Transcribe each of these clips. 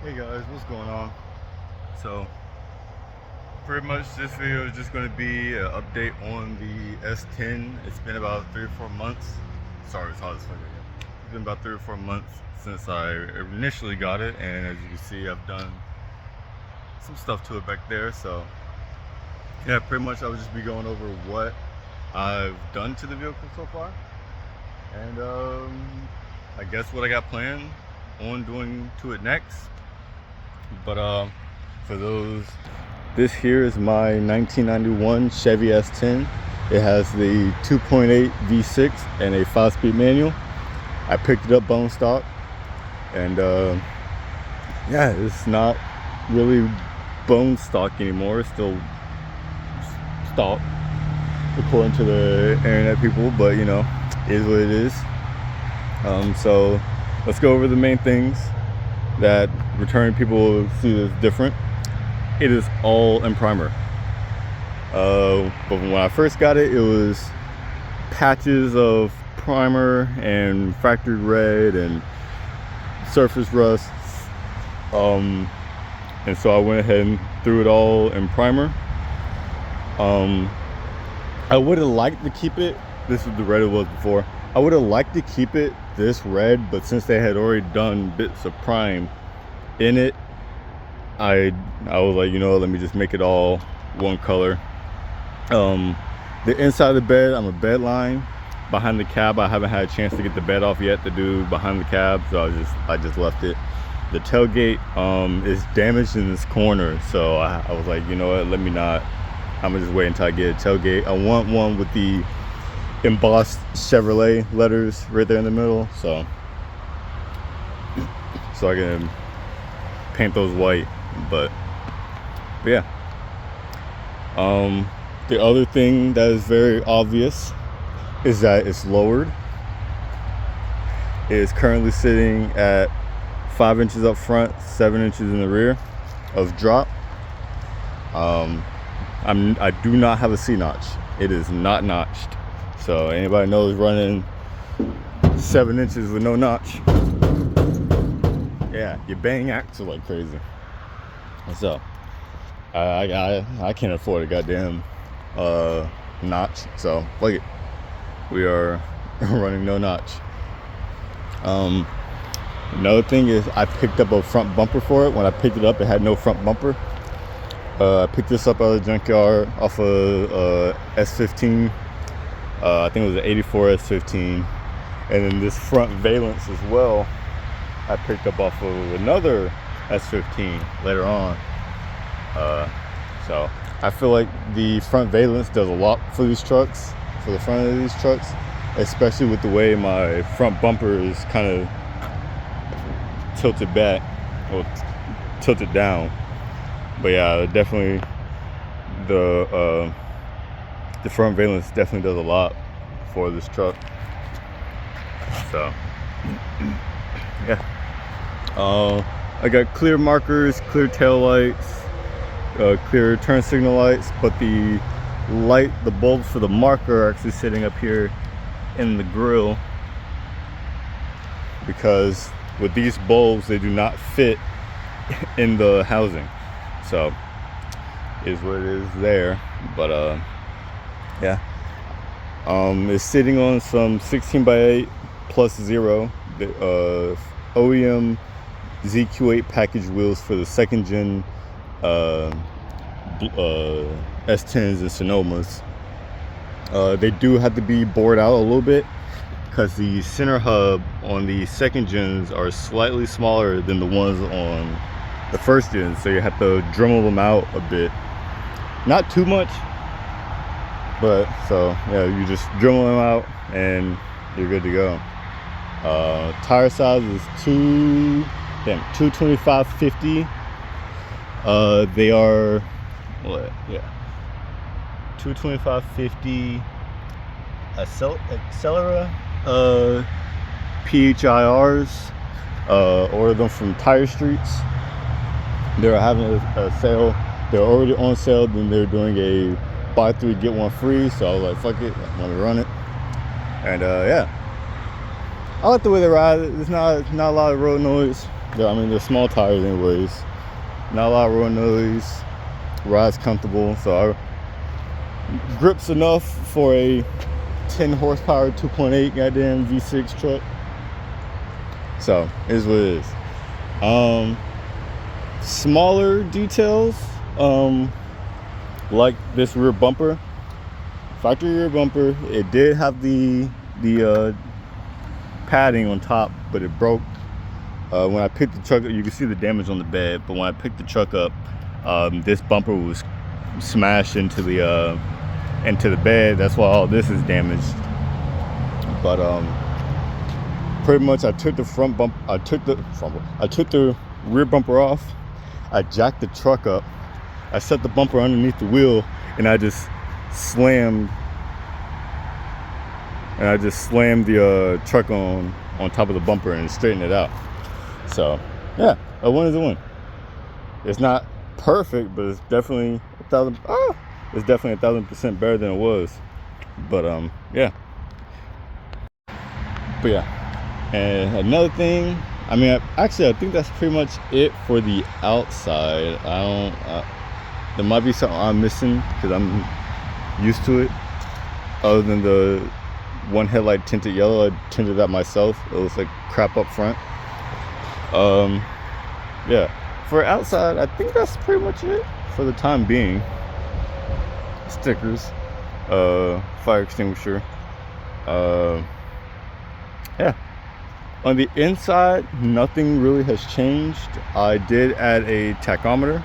Hey guys, what's going on? So pretty much this video is just going to be an update on the S10. It's been about 3 or 4 months. Sorry, it's hot as fuck right here. It's been about 3 or 4 months since I initially got it, and as you can see, I've done some stuff to it back there. So yeah, pretty much I'll just be going over what I've done to the vehicle so far, and I guess what I got planned on doing to it next. But for those, this here is my 1991 Chevy S10. It has the 2.8 V6 and a 5-speed manual. I picked it up bone stock, and yeah, it's not really bone stock anymore. It's still stock according to the internet people, but you know, it is what it is. So let's go over the main things that returning people will see as different. It is all in primer. But when I first got it, it was patches of primer and factory red and surface rust. And so I went ahead and threw it all in primer. I would have liked to keep it, this is the red it was before. I would have liked to keep it this red, but since they had already done bits of prime in it, I was like, you know, let me just make it all one color. The inside of the bed, I'm a bed line behind the cab. I haven't had a chance to get the bed off yet to do behind the cab, so I just left it. The tailgate is damaged in this corner, so I was like, you know what, let me not, I'm gonna just wait until I get a tailgate. I want one with the embossed Chevrolet letters right there in the middle, so I can paint those white. But yeah, the other thing that is very obvious is that it's lowered. It is currently sitting at 5 inches up front, 7 inches in the rear of drop. I do not have a C-notch. It is not notched. So anybody knows running 7 inches with no notch, yeah, you bang axle like crazy. So I can't afford a goddamn notch. So fuck it, we are running no notch. Another thing is I picked up a front bumper for it. When I picked it up, it had no front bumper. I picked this up out of the junkyard off of S15. I think it was an 84 S15, and then this front valence as well I picked up off of another S15 later on. So I feel like the front valence does a lot for these trucks, for the front of these trucks, especially with the way my front bumper is kind of tilted back or tilted down. But yeah, definitely the front valence definitely does a lot for this truck. So yeah, I got clear markers, clear tail lights, clear turn signal lights, but the bulbs for the marker are actually sitting up here in the grill, because with these bulbs they do not fit in the housing. So is what it is there. But yeah, it's sitting on some 16x8 plus 0 OEM ZQ8 package wheels for the second gen S10s and Sonomas. They do have to be bored out a little bit because the center hub on the second gens are slightly smaller than the ones on the first gen, so you have to Dremel them out a bit. Not too much, but so yeah, you just Dremel them out and you're good to go. Tire size is 225/50. They are what? Yeah, 225/50 Accelera PHIRs. Order them from Tire Streets. They're having a sale. They're already on sale, then they're doing a buy 3 get 1 free. So I was like, fuck it, I'm gonna run it. And yeah, I like the way they ride. There's not a lot of road noise. I mean, they're small tires anyways. Not a lot of road noise. Ride's comfortable. So grips enough for a 10 horsepower 2.8 goddamn V6 truck. So it is what it is. Smaller details, like this rear bumper, factory rear bumper. It did have the padding on top, but it broke when I picked the truck up. You can see the damage on the bed, but when I picked the truck up, this bumper was smashed into the bed. That's why all this is damaged. But pretty much I took the front bump, I took the rear bumper off. I jacked the truck up. I set the bumper underneath the wheel, and I just slammed the truck on top of the bumper and straightened it out. So yeah, a win is a win. It's not perfect, but it's definitely 1,000% better than it was. But yeah. But yeah, and another thing, I mean, I think that's pretty much it for the outside. There might be something I'm missing because I'm used to it. Other than the one headlight tinted yellow, I tinted that myself. It looks like crap up front. Yeah, for outside, I think that's pretty much it for the time being. Stickers, fire extinguisher. Yeah. On the inside, nothing really has changed. I did add a tachometer,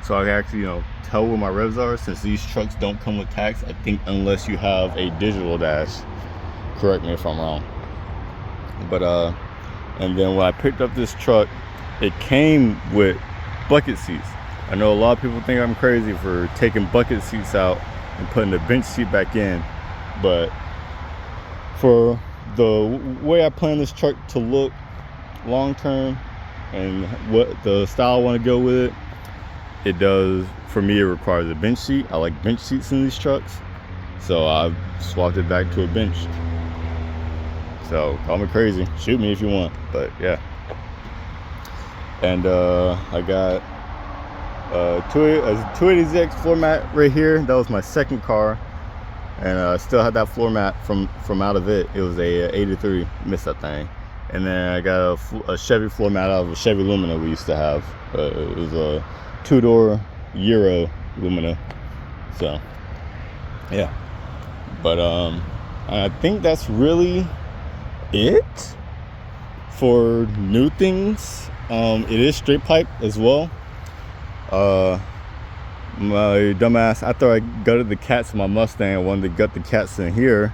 so I can actually, tell where my revs are, since these trucks don't come with tachs, I think, unless you have a digital dash. Correct me if I'm wrong. But and then when I picked up this truck, it came with bucket seats. I know a lot of people think I'm crazy for taking bucket seats out and putting the bench seat back in, but for the way I plan this truck to look long term and what the style I want to go with it, it does, for me, it requires a bench seat. I like bench seats in these trucks, so I've swapped it back to a bench. So call me crazy, shoot me if you want, but yeah. And I got a 280ZX floor mat right here. That was my second car, and I still had that floor mat from out of it. It was a 83, missed that thing. And then I got a Chevy floor mat out of a Chevy Lumina we used to have. It was a 2-door Euro Lumina. So yeah, but I think that's really it for new things. It is straight pipe as well. My dumbass, after I gutted the cats in my Mustang, I wanted to gut the cats in here,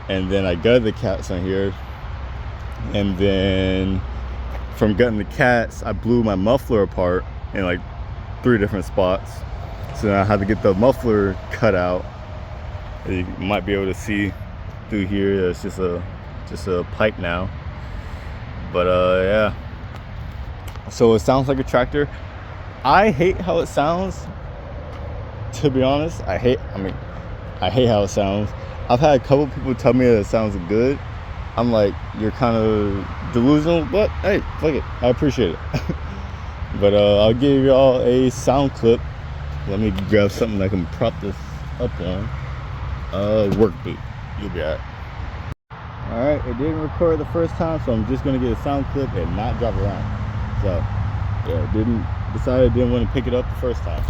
and then I gutted the cats in here, and then from gutting the cats, I blew my muffler apart in like 3 different spots. So then I had to get the muffler cut out. You might be able to see through here. It's just a pipe now. But yeah. So it sounds like a tractor. I hate how it sounds, to be honest. I hate how it sounds. I've had a couple people tell me that it sounds good. I'm like, you're kind of delusional, but hey, fuck it, I appreciate it. But I'll give y'all a sound clip. Let me grab something I can prop this up on. Work boot, you'll be alright. Alright, it didn't record the first time, so I'm just gonna get a sound clip and not drop around. So yeah, decided I didn't want to pick it up the first time.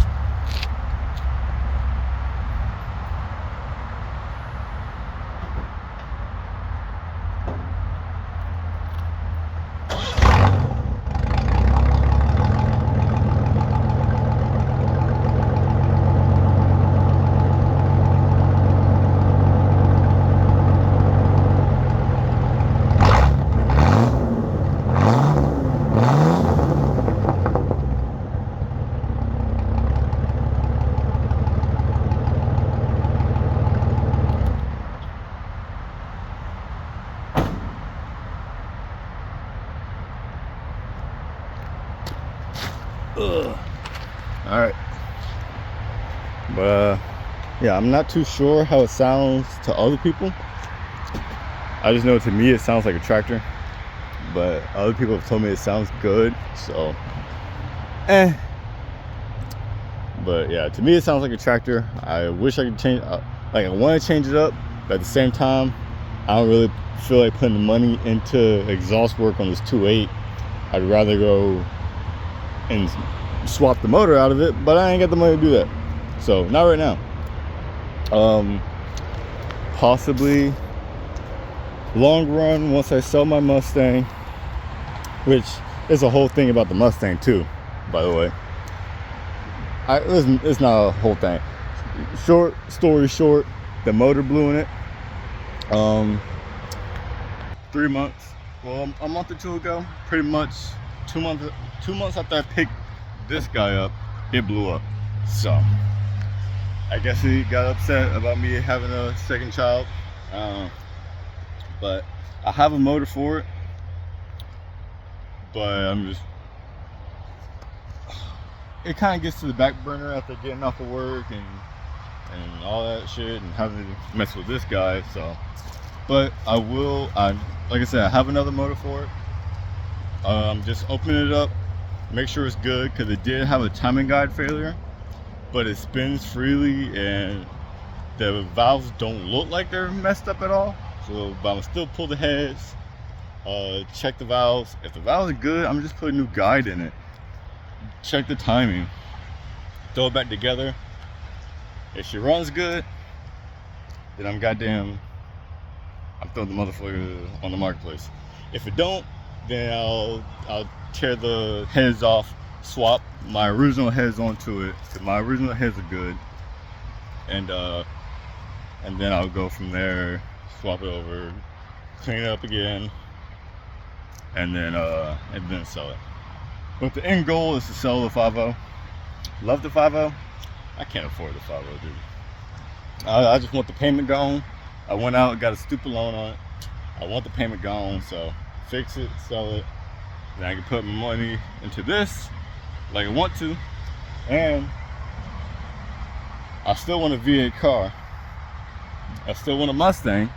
All right, but yeah, I'm not too sure how it sounds to other people. I just know to me it sounds like a tractor, but other people have told me it sounds good, so but yeah, to me it sounds like a tractor. I wish I could change, like I want to change it up, but at the same time I don't really feel like putting the money into exhaust work on this 2.8. I'd rather go and swap the motor out of it, but I ain't got the money to do that, so not right now. Possibly long run, once I sell my Mustang, which is a whole thing about the Mustang too, by the way. It's not a whole thing. Short story short, the motor blew in it. 3 months, well, a month or two ago, pretty much 2 months after I picked this guy up, it blew up. So I guess he got upset about me having a second child, but I have a motor for it. But it kind of gets to the back burner after getting off of work and all that shit, and having to mess with this guy. So, but like I said, I have another motor for it. Just opening it up, make sure it's good, because it did have a timing guide failure, but it spins freely and the valves don't look like they're messed up at all. So, but I'm still pull the heads, check the valves. If the valves are good, I'm just put a new guide in it, check the timing, throw it back together. If she runs good, then I'm throwing the motherfucker on the marketplace. If it don't, then I'll tear the heads off, swap my original heads onto it, because my original heads are good, and then I'll go from there, swap it over, clean it up again, and then sell it. But the end goal is to sell the 5.0. Love the 5.0. I can't afford the 5.0, dude. I just want the payment gone. I went out and got a stupid loan on it. I want the payment gone, so fix it, sell it, then I can put my money into this like I want to. And I still want a V8 car. I still want a Mustang,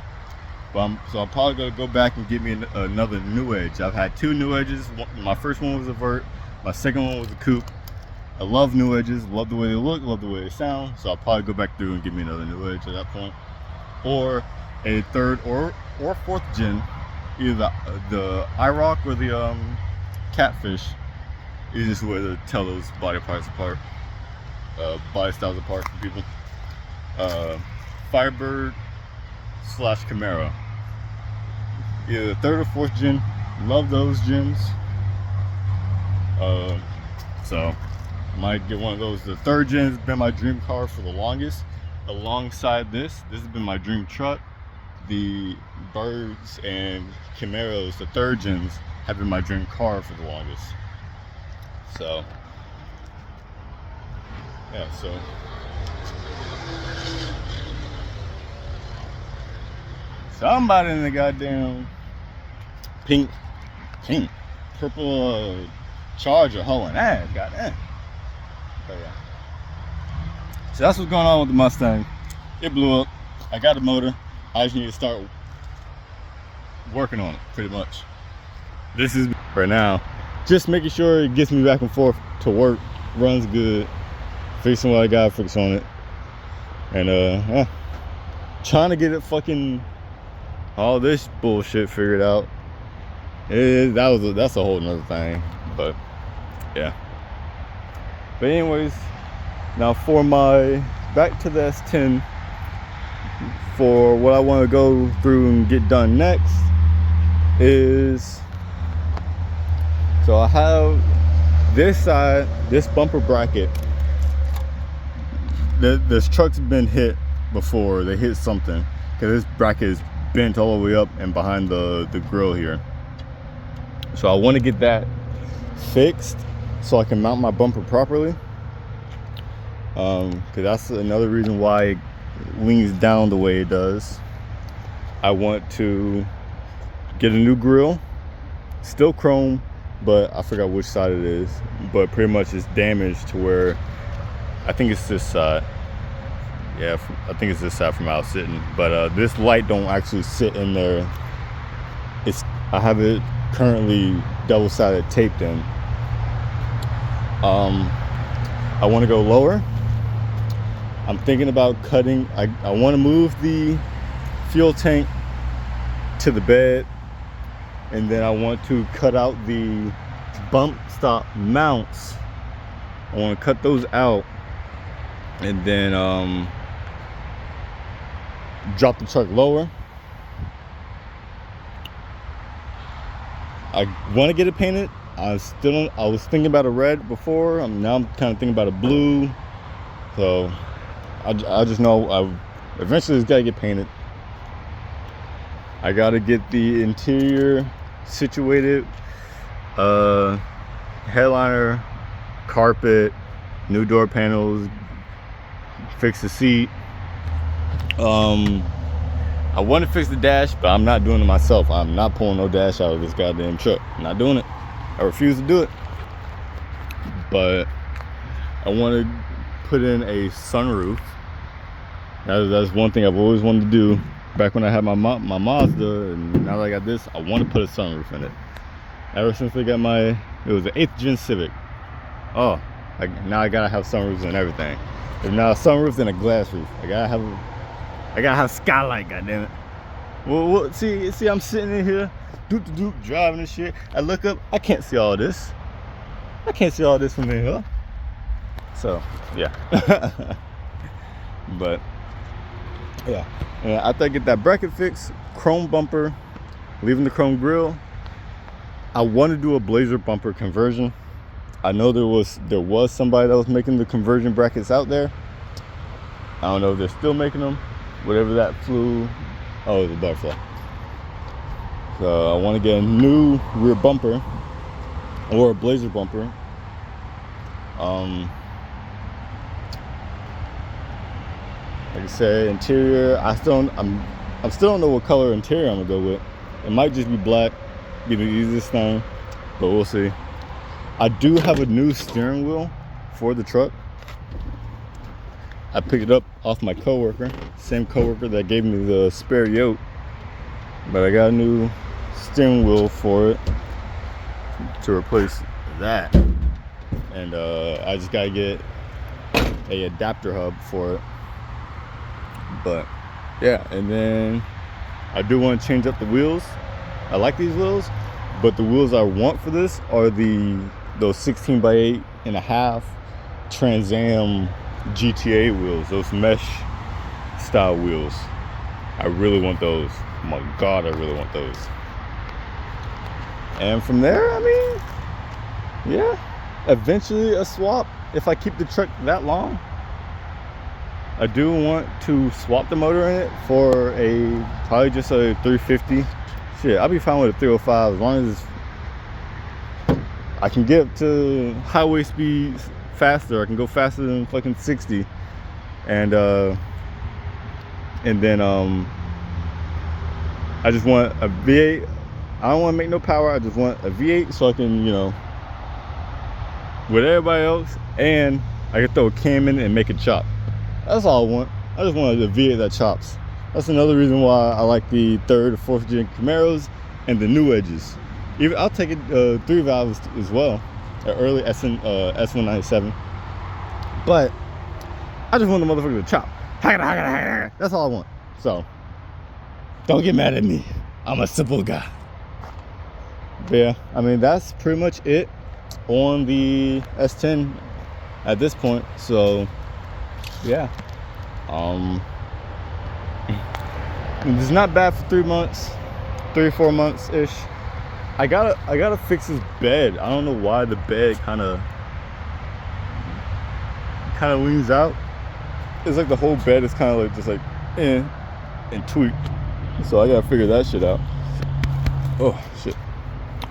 but so I'm probably gonna go back and get me another New Edge. I've had 2 New Edges. My first one was a Vert. My second one was a Coupe. I love New Edges. Love the way they look. Love the way they sound. So I'll probably go back through and get me another New Edge at that point, or a 3rd or 4th gen, either the IROC or the Catfish. Easiest way to tell those body parts apart, body styles apart from people. Firebird / Camaro, either 3rd or 4th gen. Love those gens. So I might get one of those. The 3rd gen has been my dream car for the longest. Alongside this has been my dream truck. The Birds and Camaros, the 3rd gens, have been my dream car for the longest. So yeah, so somebody in the goddamn purple Charger hauling ass, goddamn. But yeah, so that's what's going on with the Mustang. It blew up. I got a motor. I just need to start working on it, pretty much. This is right now, just making sure it gets me back and forth to work, runs good, fixing what I gotta fix on it, and trying to get it fucking all this bullshit figured out. That's a whole nother thing, but yeah. But anyways, now for my back to the S10, for what I want to go through and get done next is, so I have this side, this bumper bracket. This truck's been hit before. They hit something, because this bracket is bent all the way up and behind the grill here. So I want to get that fixed so I can mount my bumper properly, because that's another reason why it leans down the way it does. I want to get a new grill, still chrome, but I forgot which side it is, but pretty much it's damaged to where, I think it's this side. Yeah, I think it's this side from how I was sitting, but this light don't actually sit in there. I have it currently double-sided taped in. I want to go lower. I'm thinking about cutting. I want to move the fuel tank to the bed, and then I want to cut out the bump stop mounts. I want to cut those out, and then drop the truck lower. I want to get it painted. I was thinking about a red before. Now I'm kind of thinking about a blue. So I just know eventually it's gotta get painted. I gotta get the interior situated. Headliner, carpet, new door panels, fix the seat. I want to fix the dash, but I'm not doing it myself. I'm not pulling no dash out of this goddamn truck. I'm not doing it. I refuse to do it. But I want to put in a sunroof. That's one thing I've always wanted to do. Back when I had my Mazda, and now that I got this, I want to put a sunroof in it. Ever since I got it was an 8th gen Civic. Oh, now I gotta have sunroofs and everything. If not a sunroof, then a glass roof. I gotta have skylight, goddammit. Well, see, I'm sitting in here, driving and shit. I look up, I can't see all this. I can't see all this from in here. So, yeah. But, yeah. And after I get that bracket fixed, chrome bumper, leaving the chrome grille, I want to do a blazer bumper conversion. I know there was somebody that was making the conversion brackets out there. I don't know if they're still making them. Whatever that flew. Oh, it's a butterfly. So I want to get a new rear bumper or a blazer bumper. Like I said, interior. I still don't know what color interior I'm gonna go with. It might just be black, be the easiest thing, but we'll see. I do have a new steering wheel for the truck. I picked it up off my coworker, same coworker that gave me the spare yoke. But I got a new steering wheel for it to replace that. And I just gotta get a adapter hub for it. But yeah, and then I do want to change up the wheels. I like these wheels, but the wheels I want for this are those 16x8.5 Trans Am GTA wheels, those mesh style wheels. I really want those. Oh my god, I really want those. And from there, I mean, yeah, eventually a swap. If I keep the truck that long, I do want to swap the motor in it for probably just a 350. Shit, I'll be fine with a 305 as long as I can get to highway speeds faster. I can go faster than fucking 60. And then I just want a V8. I don't want to make no power. I just want a V8 so I can, with everybody else, and I can throw a cam in and make it chop. That's all I want. I just want a V8 that chops. That's another reason why I like the 3rd or 4th gen Camaros and the new edges. I'll take it 3 valves as well, early S197. But I just want the motherfucker to chop. That's all I want. So don't get mad at me. I'm a simple guy. But yeah, I mean, that's pretty much it on the S10 at this point. So yeah, it's not bad for 3 months, 3 or 4 months ish. I gotta fix this bed. I don't know why the bed kind of leans out. It's like the whole bed is kind of like just like and tweaked. So I gotta figure that shit out. Oh shit.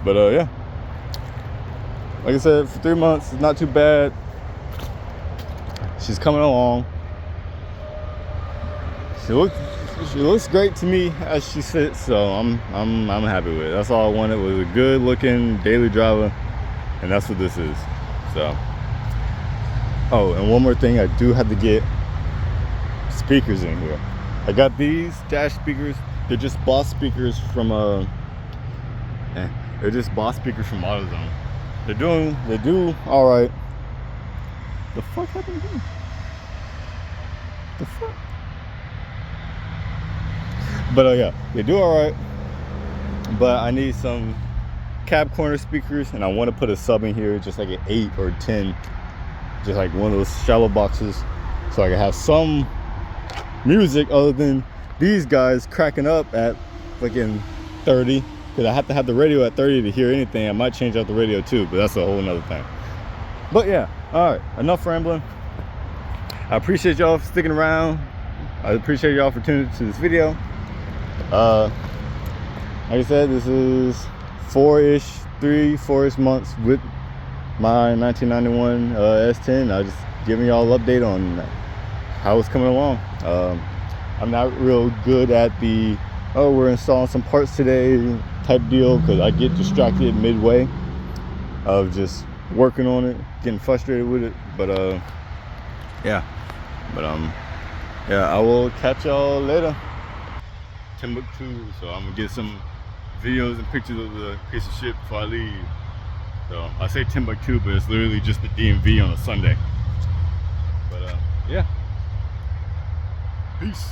But yeah, like I said, for 3 months, it's not too bad. She's coming along. She looks great to me as she sits, so I'm happy with it. That's all I wanted, was a good looking daily driver, and that's what this is. So, oh, and one more thing, I do have to get speakers in here. I got these dash speakers. They're just Boss speakers from They're just boss speakers from AutoZone. They do all right. The fuck happened here? The fuck? But yeah, they do all right. But I need some cab corner speakers, and I want to put a sub in here, just like an 8 or 10, just like one of those shallow boxes, so I can have some music other than these guys cracking up at fucking 30, because I have to have the radio at 30 to hear anything. I might change out the radio too, but that's a whole nother thing. But yeah, all right, enough rambling. I appreciate y'all for sticking around. I appreciate y'all for tuning to this video. Like I said, this is 3-4-ish months with my 1991 S10. I just giving y'all an update on how it's coming along. I'm not real good at the we're installing some parts today type deal, because I get distracted midway of just working on it, getting frustrated with it. But yeah, I will catch y'all later. Timbuktu, so I'm gonna get some videos and pictures of the piece of shit before I leave. So I say Timbuktu, but it's literally just the DMV on a Sunday. But yeah, peace.